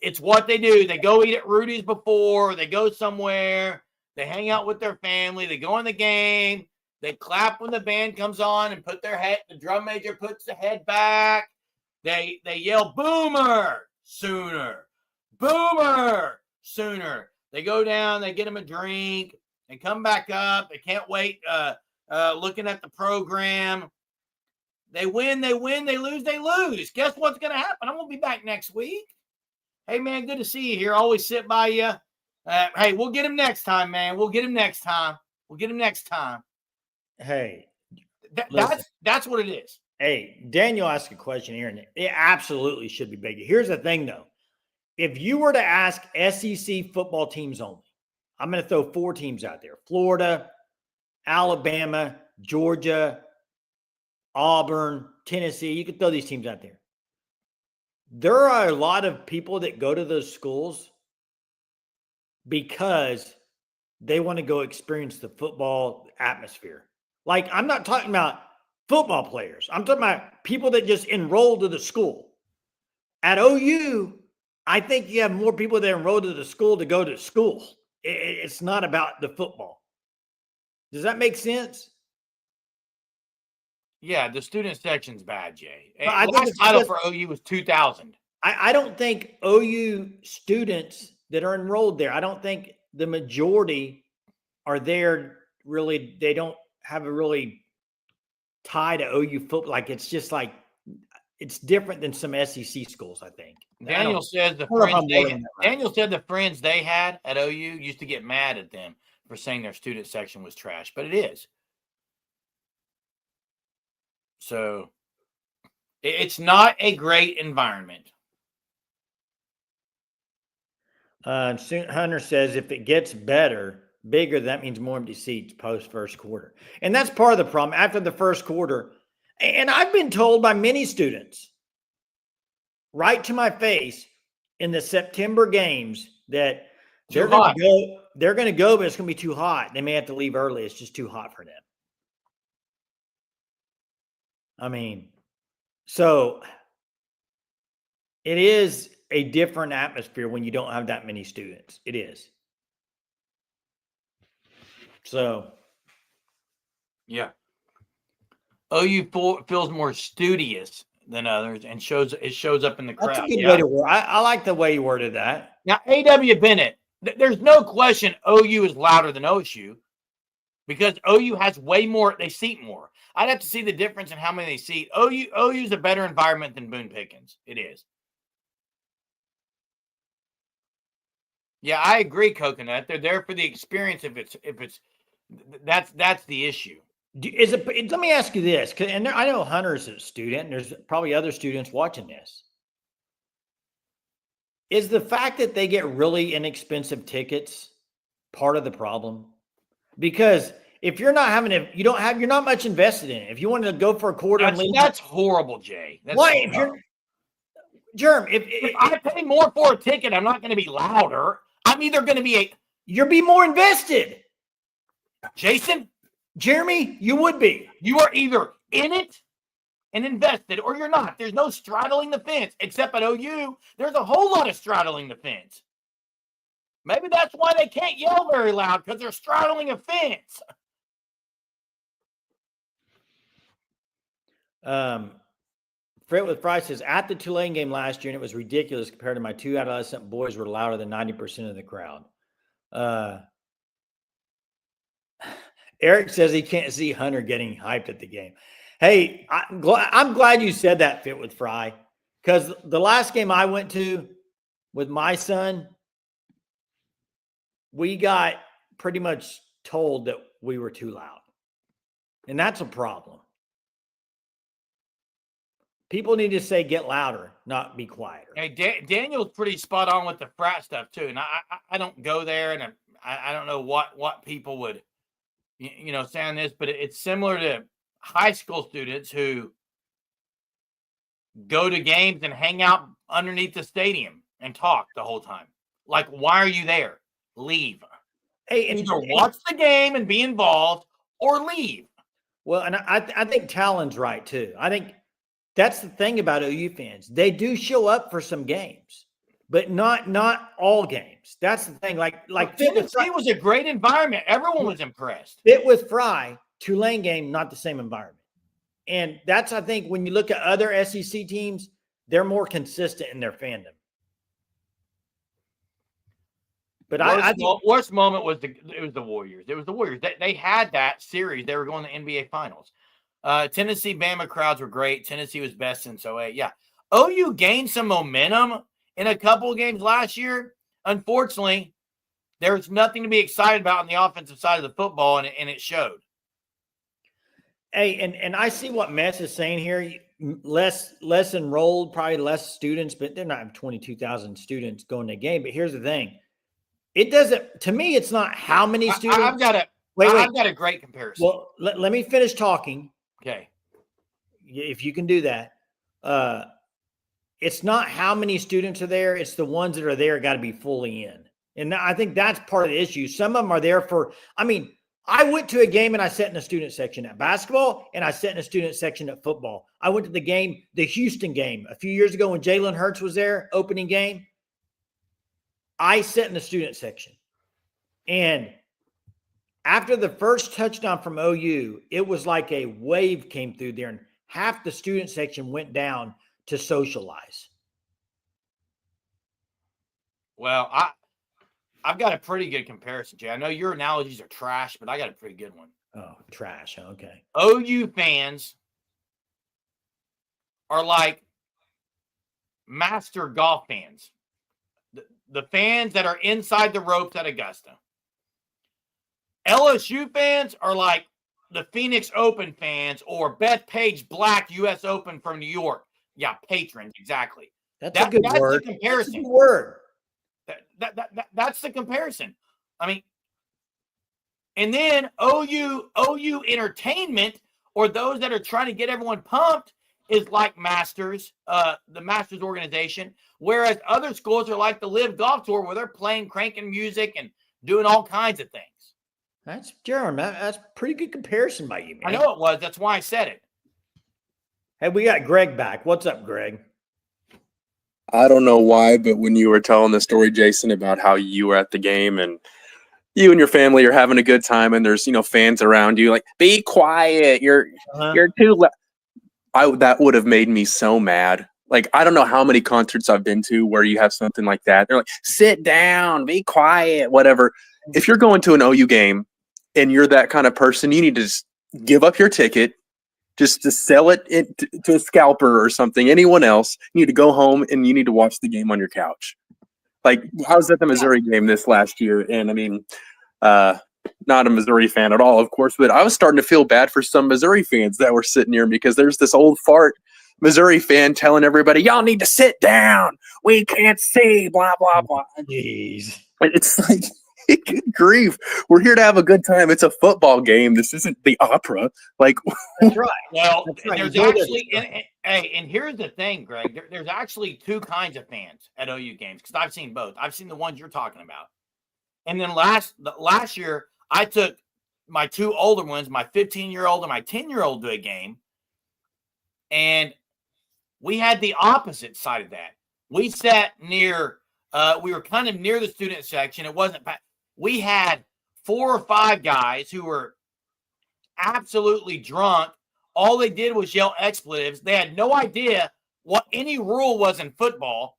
It's what they do. They go eat at Rudy's before, they go somewhere, they hang out with their family, they go in the game, they clap when the band comes on and the drum major puts the head back. They yell Boomer Sooner. Boomer Sooner. They go down, they get them a drink. They come back up. They can't wait looking at the program. They win, they lose, they lose. Guess what's going to happen? I'm going to be back next week. Hey, man, good to see you here. Always sit by you. Hey, we'll get him next time, man. We'll get him next time. Hey. That's what it is. Hey, Daniel asked a question here, and it absolutely should be big. Here's the thing, though. If you were to ask SEC football teams only, I'm going to throw 4 teams out there: Florida, Alabama, Georgia, Auburn, Tennessee. You could throw these teams out there. There are a lot of people that go to those schools because they want to go experience the football atmosphere. Like, I'm not talking about football players. I'm talking about people that just enroll to the school. At OU, I think you have more people that enroll to the school to go to school. It's not about the football. Does that make sense? Yeah, the student section's bad, Jay. The last title for OU was 2000. I don't think OU students that are enrolled there, I don't think the majority are there really, they don't have a really tie to OU football. Like, it's just like, it's different than some SEC schools, I think. Daniel says the friends they had at OU used to get mad at them for saying their student section was trash, but it is. So it's not a great environment. Hunter says if it gets bigger, that means more empty seats post first quarter. And that's part of the problem. After the first quarter, and I've been told by many students right to my face in the September games that they're going to go, but it's going to be too hot. They may have to leave early. It's just too hot for them. I mean, so it is a different atmosphere when you don't have that many students. It is. So, yeah. OU feels more studious than others and shows up in the crowd. That's a good way to word. I like the way you worded that. Now, A.W. Bennett, there's no question OU is louder than OSU because OU has way more. They seat more. I'd have to see the difference in how many they seat. OU is a better environment than Boone Pickens. It is. Yeah, I agree, Coconut. They're there for the experience. That's the issue. Let me ask you this, and I know Hunter's a student, and there's probably other students watching this. Is the fact that they get really inexpensive tickets part of the problem? Because if you're not you're not much invested in it. If you wanted to go for a quarter and leave, that's horrible, Jay. Why? If I pay more for a ticket, I'm not going to be louder. I'm either going to you'll be more invested. Jason? Jeremy, you would be. You are either in it and invested or you're not. There's no straddling the fence, except at OU. There's a whole lot of straddling the fence. Maybe that's why they can't yell very loud, because they're straddling a fence. Fred with Fry says, at the Tulane game last year, and it was ridiculous compared to my two adolescent boys were louder than 90% of the crowd. Eric says he can't see Hunter getting hyped at the game. Hey, I'm glad you said that, Fit with Fry, because the last game I went to with my son, we got pretty much told that we were too loud. And that's a problem. People need to say get louder, not be quieter. Hey, Daniel's pretty spot on with the frat stuff too. And I don't go there, and I don't know what people would say on this, but it's similar to high school students who go to games and hang out underneath the stadium and talk the whole time. Like, why are you there? Leave. Hey, either watch the game and be involved or leave. Well, and I think Talon's right too. I think that's the thing about OU fans. They do show up for some games, but not all games. That's the thing. Like Tennessee was a great environment. Everyone was impressed. Fit with Fry, Tulane game, not the same environment. And that's, I think, when you look at other SEC teams, they're more consistent in their fandom. But worst moment was the Warriors. It was the Warriors. They had that series. They were going to NBA Finals. Tennessee Bama crowds were great. Tennessee was best since 2008. Yeah. OU gained some momentum in a couple of games last year. Unfortunately, there was nothing to be excited about on the offensive side of the football, and it showed. Hey, and I see what Mess is saying here. Less enrolled, probably less students, but they're not 22,000 students going to a game. But here's the thing. It doesn't, to me, it's not how many students. I've got a great comparison. Well, let me finish talking. Okay. If you can do that. It's not how many students are there. It's the ones that are there got to be fully in. And I think that's part of the issue. Some of them are there I went to a game and I sat in a student section at basketball and I sat in a student section at football. I went to the Houston game a few years ago when Jalen Hurts was there, opening game. I sat in the student section. And after the first touchdown from OU, it was like a wave came through there and half the student section went down to socialize. Well, I've got a pretty good comparison, Jay. I know your analogies are trash, but I got a pretty good one. Oh, trash. Okay. OU fans are like master golf fans. The fans that are inside the ropes at Augusta. LSU fans are like the Phoenix Open fans or Beth Page Black U.S. Open from New York. Yeah, patrons, exactly. That's a good word. The comparison. That's a good word. That's the comparison. I mean, and then OU entertainment, or those that are trying to get everyone pumped, is like Masters, the Masters organization, whereas other schools are like the Live Golf Tour, where they're playing, cranking music, and doing all kinds of things. That's Jeremy. That's a pretty good comparison by you, man. I know it was. That's why I said it. Hey, we got Greg back. What's up, Greg? I don't know why, but when you were telling the story, Jason, about how you were at the game and you and your family are having a good time, and there's fans around you, like, be quiet, you're too loud. That would have made me so mad. Like, I don't know how many concerts I've been to where you have something like that. They're like, sit down, be quiet, whatever. If you're going to an OU game and you're that kind of person, you need to just give up your ticket, just to sell it to a scalper or something, anyone else. You need to go home and you need to watch the game on your couch. Like, I was at the Missouri game this last year, and I mean, not a Missouri fan at all, of course, but I was starting to feel bad for some Missouri fans that were sitting here because there's this old fart Missouri fan telling everybody, y'all need to sit down. We can't see, blah, blah, blah. Jeez. And it's like, good grief. We're here to have a good time. It's a football game. This isn't the opera. Like, That's right. Well, That's right. there's actually, and here's the thing, Greg. There's actually two kinds of fans at OU games, because I've seen both. I've seen the ones you're talking about. And then last year, I took my two older ones, my 15-year-old and my 10-year-old, to a game. And we had the opposite side of that. We sat near, we were kind of near the student section. It wasn't, we had 4 or 5 guys who were absolutely drunk. All they did was yell expletives. They had no idea what any rule was in football.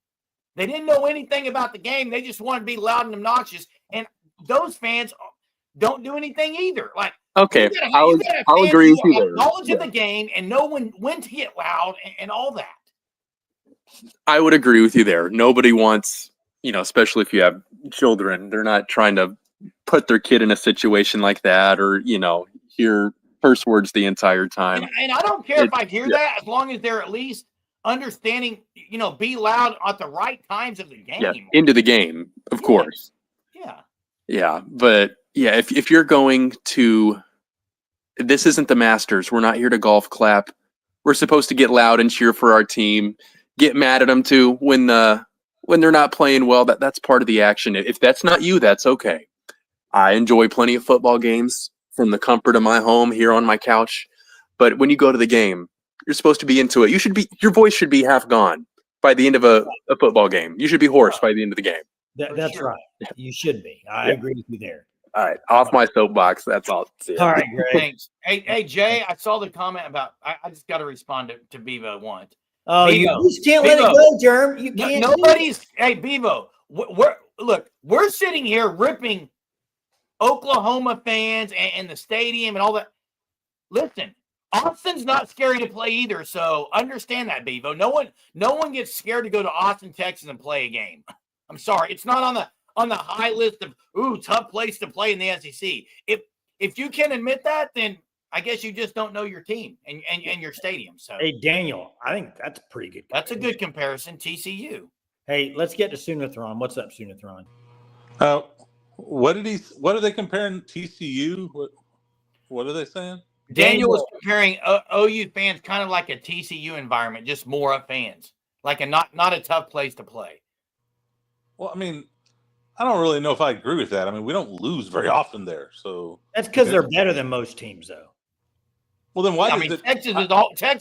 They didn't know anything about the game. They just wanted to be loud and obnoxious. And those fans don't do anything either. Like, okay, I'll agree with you there. Knowledge of the game and know when to get loud and all that. I would agree with you there. Nobody wants, especially if you have children, they're not trying to put their kid in a situation like that, or, hear curse words the entire time. And I don't care if I hear that, as long as they're at least understanding, be loud at the right times of the game. Yeah, into the game, of course. Yeah. Yeah, but yeah, if you're going to, this isn't the Masters. We're not here to golf clap. We're supposed to get loud and cheer for our team. Get mad at them too when they're not playing well. That's part of the action. If that's not you, that's okay. I enjoy plenty of football games from the comfort of my home here on my couch. But when you go to the game, you're supposed to be into it. Your voice should be half gone by the end of a football game. You should be hoarse by the end of the game. That's right. You should be. I agree with you there. All right, off my soapbox. That's all. All right, great. Thanks. Hey, Jay, I saw the comment about. I just got to respond to Bevo once. Oh, Bevo, you just can't let it go, Germ. You can't. Nobody's. Hey, Bevo, we're sitting here ripping Oklahoma fans and the stadium and all that. Listen, Austin's not scary to play either, so understand that, Bevo. No one gets scared to go to Austin, Texas, and play a game. I'm sorry, it's not on the high list of tough place to play in the SEC. If you can admit that, then I guess you just don't know your team and your stadium. So, hey, Daniel, I think that's pretty good. That's a good comparison. TCU. Hey, let's get to Sunathron. What's up, Sunathron? What are they comparing TCU? What are they saying? Daniel was comparing OU fans kind of like a TCU environment, just more of fans, like not a tough place to play. Well, I mean, I don't really know if I agree with that. I mean, we don't lose very often there, so that's because they're better than most teams, though. Well, then why? I mean, Texas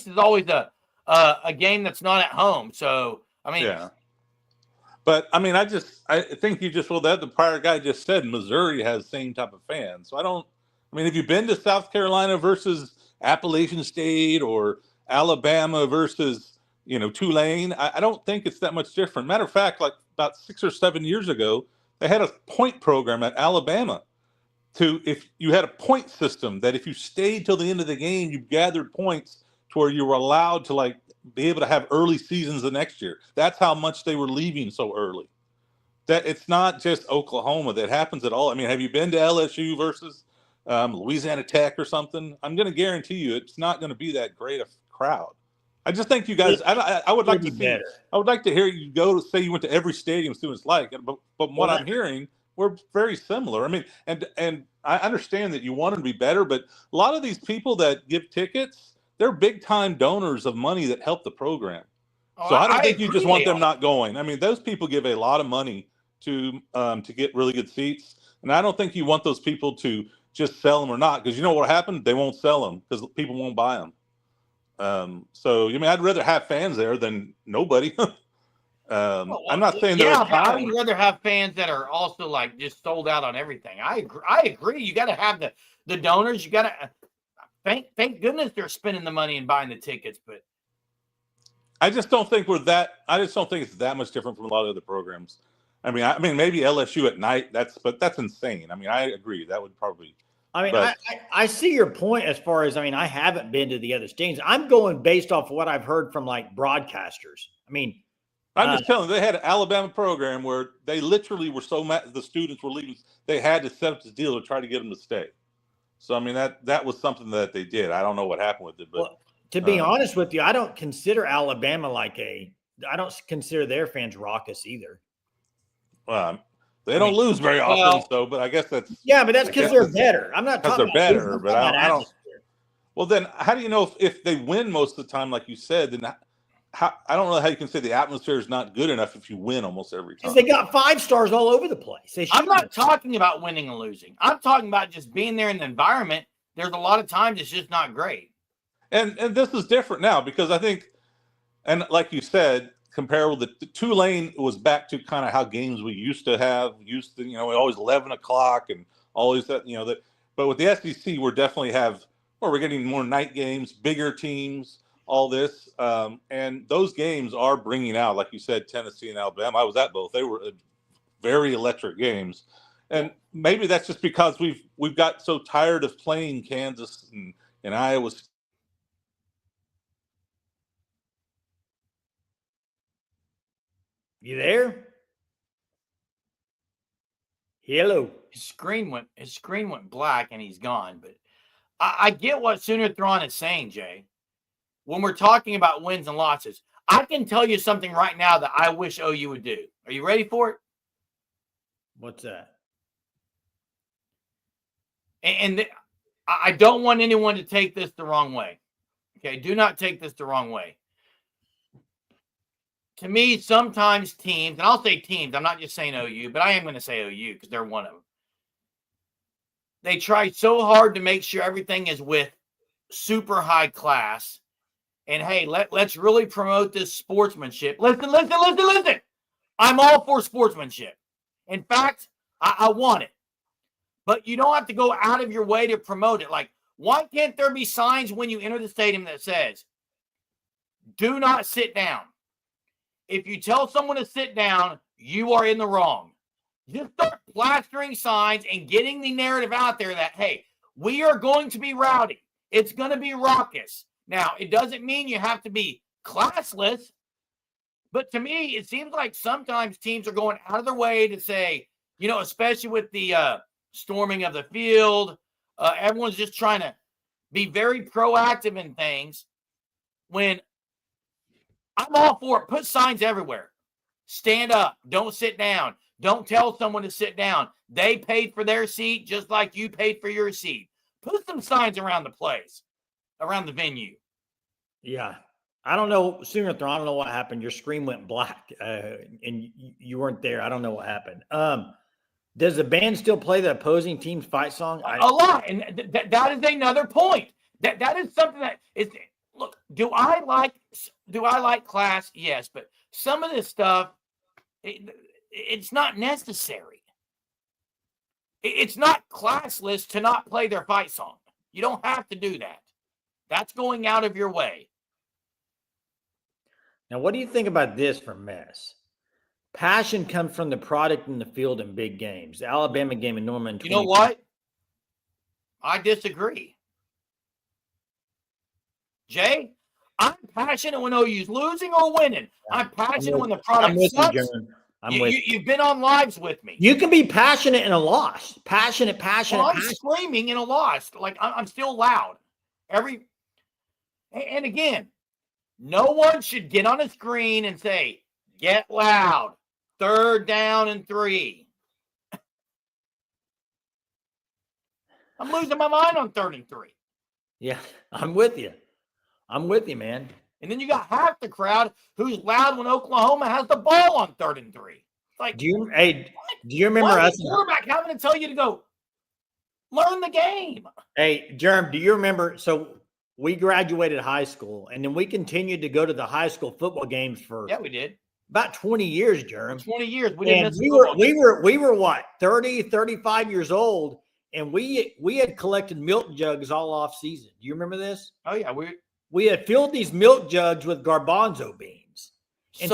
is always a game that's not at home. So I mean, yeah. But I mean, I think you just the prior guy just said Missouri has the same type of fans. So I mean, have you been to South Carolina versus Appalachian State or Alabama versus Tulane? I don't think it's that much different. Matter of fact, like about 6 or 7 years ago, They had a point program at Alabama. If you had a point system that if you stayed till the end of the game, you gathered points to where you were allowed to like be able to have early seasons the next year. That's how much they were leaving so early. That it's not just Oklahoma that happens at all. I mean, have you been to LSU versus Louisiana Tech or something? I'm going to guarantee you it's not going to be that great a crowd. I just think you guys. I would like to see. Better. I would like to hear you go to say you went to every stadium students like, but from what I'm hearing, we're very similar. I mean, and I understand that you want them to be better, but a lot of these people that give tickets, they're big time donors of money that help the program. So I don't think you just want them not going. I mean, those people give a lot of money to get really good seats, and I don't think you want those people to just sell them or not, because you know what happened? They won't sell them because people won't buy them. So I mean, I'd rather have fans there than nobody. I'm not saying but I would rather have fans that are also like just sold out on everything. I agree. You got to have the donors. You got to thank goodness they're spending the money and buying the tickets. But I just don't think I just don't think it's that much different from a lot of other programs. I mean, maybe LSU at night. But that's insane. I mean, I agree. That would probably. I mean, I see your point as far as, I haven't been to the other stadiums. I'm going based off of what I've heard from like broadcasters. I mean, I'm just telling you, they had an Alabama program where they literally were so mad the students were leaving, they had to set up this deal to try to get them to stay. So, I mean, that was something that they did. I don't know what happened with it, but to be honest with you, I don't consider Alabama I don't consider their fans raucous either. They don't lose very often, but I guess that's but that's because they're better. I'm not talking because they're better, but I don't. Well, then how do you know if they win most of the time, like you said? Then I don't know how you can say the atmosphere is not good enough if you win almost every time. Because they got 5 stars all over the place. I'm not talking about winning and losing. I'm talking about just being there in the environment. There's a lot of times it's just not great. And this is different now because I think, and like you said, comparable to Tulane was back to kind of how games we used to have, always 11 o'clock and always that, but with the SEC, we're getting more night games, bigger teams, all this. And those games are bringing out, like you said, Tennessee and Alabama. I was at both. They were very electric games. And maybe that's just because we've got so tired of playing Kansas and Iowa. You there? Hello. His screen went black and he's gone. But I get what Sooner Thrawn is saying, Jay. When we're talking about wins and losses, I can tell you something right now that I wish OU would do. Are you ready for it? What's that? And I don't want anyone to take this the wrong way. Okay, do not take this the wrong way. To me, sometimes teams, and I'll say teams, I'm not just saying OU, but I am going to say OU because they're one of them. They try so hard to make sure everything is with super high class. And, hey, let's really promote this sportsmanship. Listen. I'm all for sportsmanship. In fact, I want it. But you don't have to go out of your way to promote it. Like, why can't there be signs when you enter the stadium that says, do not sit down? If you tell someone to sit down, you are in the wrong. Just start plastering signs and getting the narrative out there that, hey, we are going to be rowdy. It's going to be raucous. Now, it doesn't mean you have to be classless, but to me, it seems like sometimes teams are going out of their way to say, especially with the storming of the field, everyone's just trying to be very proactive in things when I'm all for it. Put signs everywhere. Stand up. Don't sit down. Don't tell someone to sit down. They paid for their seat just like you paid for your seat. Put some signs around the place, around the venue. Yeah. I don't know, Sooner Thrawn, I don't know what happened. Your screen went black and you weren't there. I don't know what happened. Does the band still play the opposing team's fight song? A lot. And that is another point. That is something that is – look, do I like class? Yes, but some of this stuff, it's not necessary. It's not classless to not play their fight song. You don't have to do that. That's going out of your way. Now, what do you think about this from Mess? Passion comes from the product in the field in big games. The Alabama game in Norman. You know what? I disagree. Jay, I'm passionate when OU's losing or winning. I'm passionate when the product sucks. You've been on lives with me. You can be passionate in a loss. Passionate. Well, I'm screaming in a loss. Like, I'm still loud. And again, no one should get on a screen and say, get loud. 3rd down and 3. I'm losing my mind on 3rd and 3. Yeah, I'm with you. I'm with you, man. And then you got half the crowd who's loud when Oklahoma has the ball on 3rd and 3. Like, do you remember us? Quarterback having to tell you to go learn the game. Hey, Jerm, do you remember? So we graduated high school, and then we continued to go to the high school football games for we did about 20 years, Jerm. 20 years. We were what, 30, 35 years old, and we had collected milk jugs all off season. Do you remember this? Oh yeah, we had filled these milk jugs with garbanzo beans. And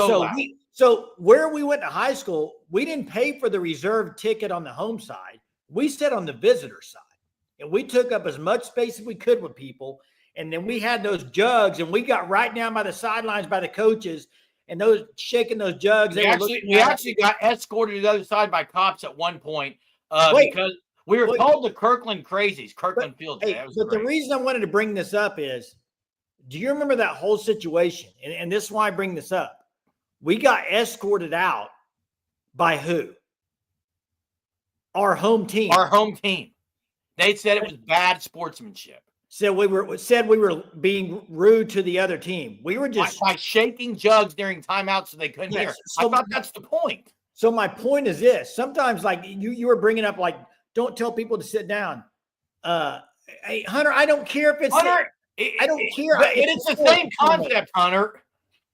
so where we went to high school, we didn't pay for the reserved ticket on the home side. We sat on the visitor side, and we took up as much space as we could with people. And then we had those jugs, and we got right down by the sidelines by the coaches, and those shaking those jugs. We actually got escorted to the other side by cops at one point because we were called the Kirkland Crazies, Kirkland Field. But the reason I wanted to bring this up is, do you remember that whole situation? And this is why I bring this up. We got escorted out by who? Our home team. Our home team. They said it was bad sportsmanship. Said we were being rude to the other team. We were just by shaking jugs during timeouts so they couldn't hear. I thought that's the point. So my point is this: sometimes, like you were bringing up, like, don't tell people to sit down. Hey, Hunter, I don't care if it's Hunter. I don't care. It's the same concept, Hunter.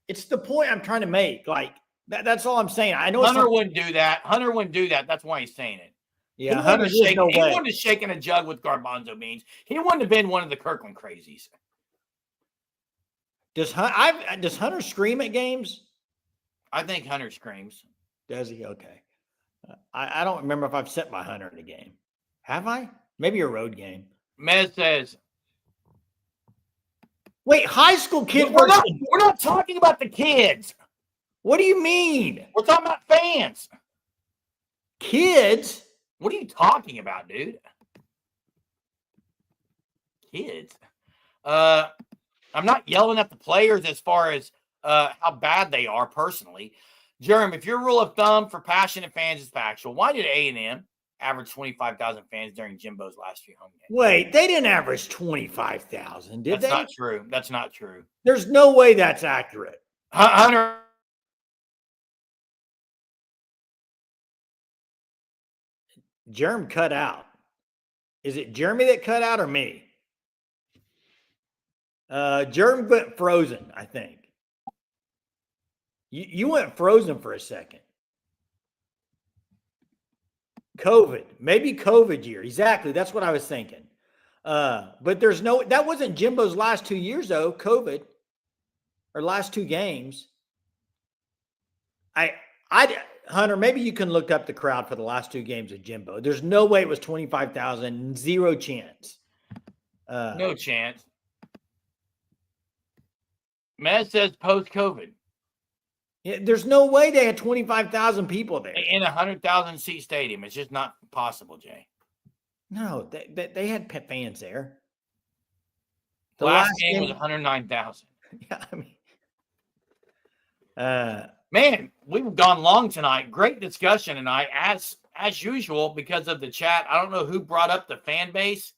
It's the point I'm trying to make. Like that's all I'm saying. I know Hunter wouldn't do that. Hunter wouldn't do that. That's why he's saying it. Yeah, he wouldn't have shaken a jug with garbanzo beans. He wouldn't have been one of the Kirkland Crazies. Does Hunter scream at games? I think Hunter screams. Does he? Okay. I don't remember if I've set my Hunter in a game. Have I? Maybe a road game. Mez says, wait, high school kids. We're not talking about the kids. What do you mean? We're talking about fans. Kids? What are you talking about, dude? Kids. I'm not yelling at the players as far as how bad they are personally. Jerem, if your rule of thumb for passionate fans is factual, why did A&M average 25,000 fans during Jimbo's last few home games? Wait, they didn't average 25,000, did they? That's not true. That's not true. There's no way that's accurate. Hunter. Jerem cut out. Is it Jeremy that cut out or me? Jerem went frozen, I think. You went frozen for a second. COVID, maybe COVID year. Exactly. That's what I was thinking. But that wasn't Jimbo's last 2 years though, COVID, or last 2 games. Hunter, maybe you can look up the crowd for the last 2 games of Jimbo. There's no way it was 25,000, 0 chance. No chance. Mez says post-COVID. Yeah, there's no way they had 25,000 people there. In a 100,000 seat stadium. It's just not possible, Jay. No, they had fans there. The last game was 109,000. Yeah, I mean, man, we've gone long tonight. Great discussion tonight, as usual, because of the chat. I don't know who brought up the fan base.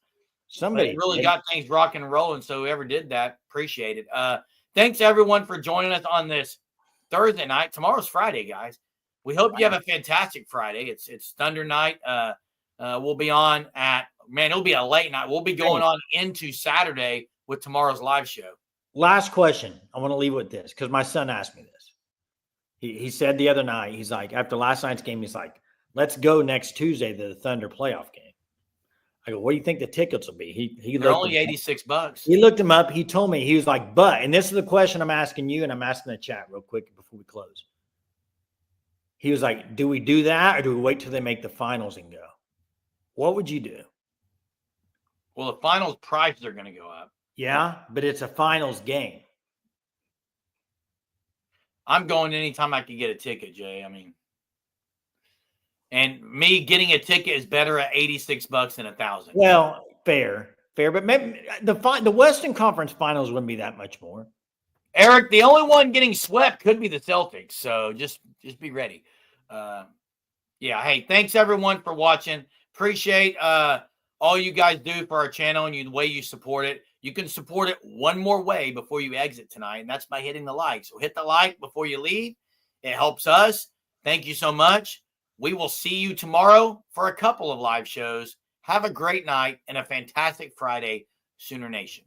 Somebody really got things rock and rolling. So whoever did that, appreciate it. Thanks everyone for joining us on this Thursday night. Tomorrow's Friday, guys. We hope you have a fantastic Friday. It's Thunder night. We'll be on it'll be a late night. We'll be going on into Saturday with tomorrow's live show. Last question. I want to leave with this because my son asked me this. He said the other night, he's like, after last night's game, he's like, let's go next Tuesday to the Thunder playoff game. I go, what do you think the tickets will be? They're only $86. He looked them up. He told me, he was like, and this is the question I'm asking you, and I'm asking the chat real quick before we close. He was like, do we do that or do we wait till they make the finals and go? What would you do? Well, the finals prices are going to go up. Yeah, but it's a finals game. I'm going anytime I can get a ticket, Jay. I mean, and me getting a ticket is better at $86 than $1,000. Well, fair, but maybe the Western Conference Finals wouldn't be that much more. Eric, the only one getting swept could be the Celtics, so just be ready. Yeah, hey, thanks everyone for watching. Appreciate all you guys do for our channel and the way you support it. You can support it one more way before you exit tonight, and that's by hitting the like. So hit the like before you leave. It helps us. Thank you so much. We will see you tomorrow for a couple of live shows. Have a great night and a fantastic Friday, Sooner Nation.